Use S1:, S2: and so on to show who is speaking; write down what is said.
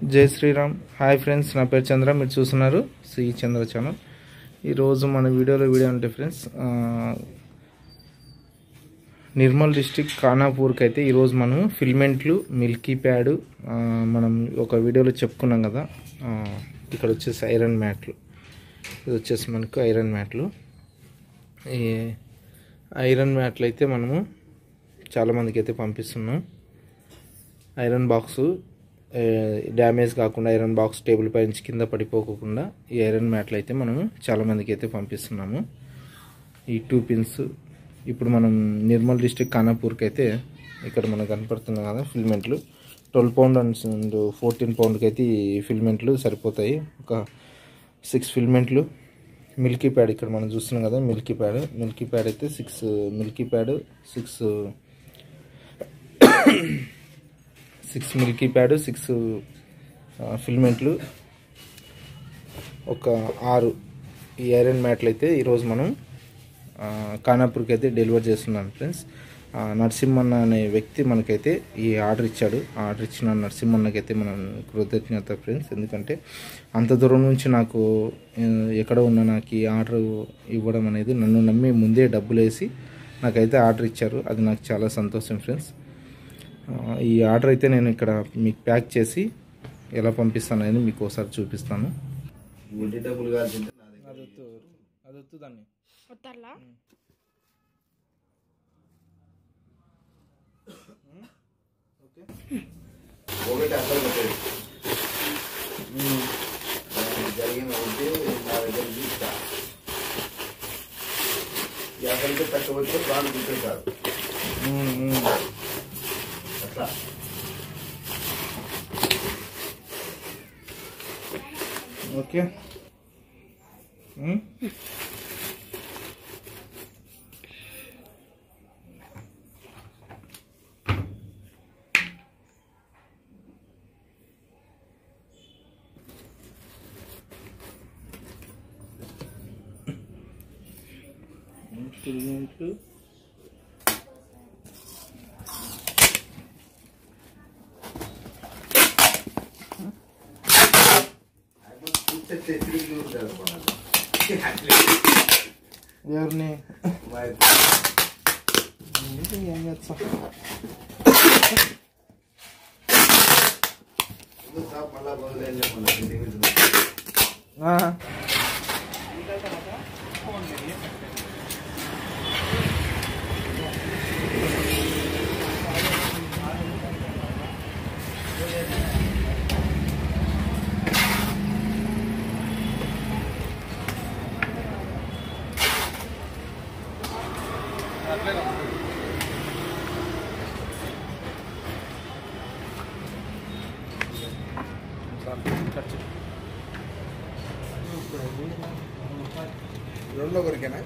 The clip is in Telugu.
S1: జై శ్రీరామ్. హాయ్ ఫ్రెండ్స్, నా పేరు చంద్ర. మీరు చూస్తున్నారు శ్రీ చంద్ర ఛానల్. ఈరోజు మన వీడియో అంటే ఫ్రెండ్స్, నిర్మల్ డిస్టిక్ ఖానాపూర్కి అయితే ఈరోజు మనం ఫిల్మెంట్లు, మిల్కీ ప్యాడ్ మనం ఒక వీడియోలో చెప్పుకున్నాం కదా. ఇక్కడ వచ్చేసి ఐరన్ మ్యాట్లు, ఇది వచ్చేసి మనకు ఐరన్ మ్యాట్లు. ఈ ఐరన్ మ్యాట్లు అయితే మనము చాలామందికి అయితే పంపిస్తున్నాం. ఐరన్ బాక్సు డ్యామేజ్ కాకుండా, ఐరన్ బాక్స్ టేబుల్ పై నుంచి కింద పడిపోకుండా ఈ ఐరన్ మ్యాట్లు అయితే మనము చాలామందికి అయితే పంపిస్తున్నాము. ఈ 2 పిన్స్ ఇప్పుడు మనం నిర్మల్ డిస్ట్రిక్ట్ ఖానాపూర్కి అయితే ఇక్కడ మనకు కనపడుతున్నాయి కదా ఫిల్మెంట్లు. 12 పౌండ్ అండ్ 14 పౌండ్కి అయితే ఈ ఫిల్మెంట్లు సరిపోతాయి. ఒక 6 ఫిల్మెంట్లు. మిల్కీ ప్యాడ్ ఇక్కడ మనం చూస్తున్నాం కదా, మిల్కీ ప్యాడ్ అయితే 6 మిల్కీ ప్యాడ్, 6 మిల్కీ ప్యాడ్, 6 ఫిల్మెంట్లు, ఒక 6 ఈ ఐరన్ మ్యాట్లు అయితే ఈరోజు మనం ఖానాపూర్కి అయితే డెలివర్ చేస్తున్నాం ఫ్రెండ్స్. నరసింహన్న అనే వ్యక్తి మనకైతే ఈ ఆర్డర్ ఇచ్చాడు. ఆర్డర్ ఇచ్చిన నరసింహన్నకైతే మనం కృతజ్ఞత ఫ్రెండ్స్. ఎందుకంటే అంత దూరం నుంచి నాకు ఎక్కడ ఉన్న నాకు ఈ ఆర్డర్ ఇవ్వడం అనేది, నన్ను నమ్మి ముందే డబ్బులు వేసి నాకైతే ఆర్డర్ ఇచ్చారు. అది నాకు చాలా సంతోషం ఫ్రెండ్స్. ఈ ఆర్డర్ అయితే నేను ఇక్కడ మీకు ప్యాక్ చేసి ఎలా పంపిస్తానని మీకు ఒకసారి చూపిస్తాను. దాన్ని ఓకే. ఫిల్మెంట్లు ఎవరిని ఏం చేస్తా రెండో కొరికేనా?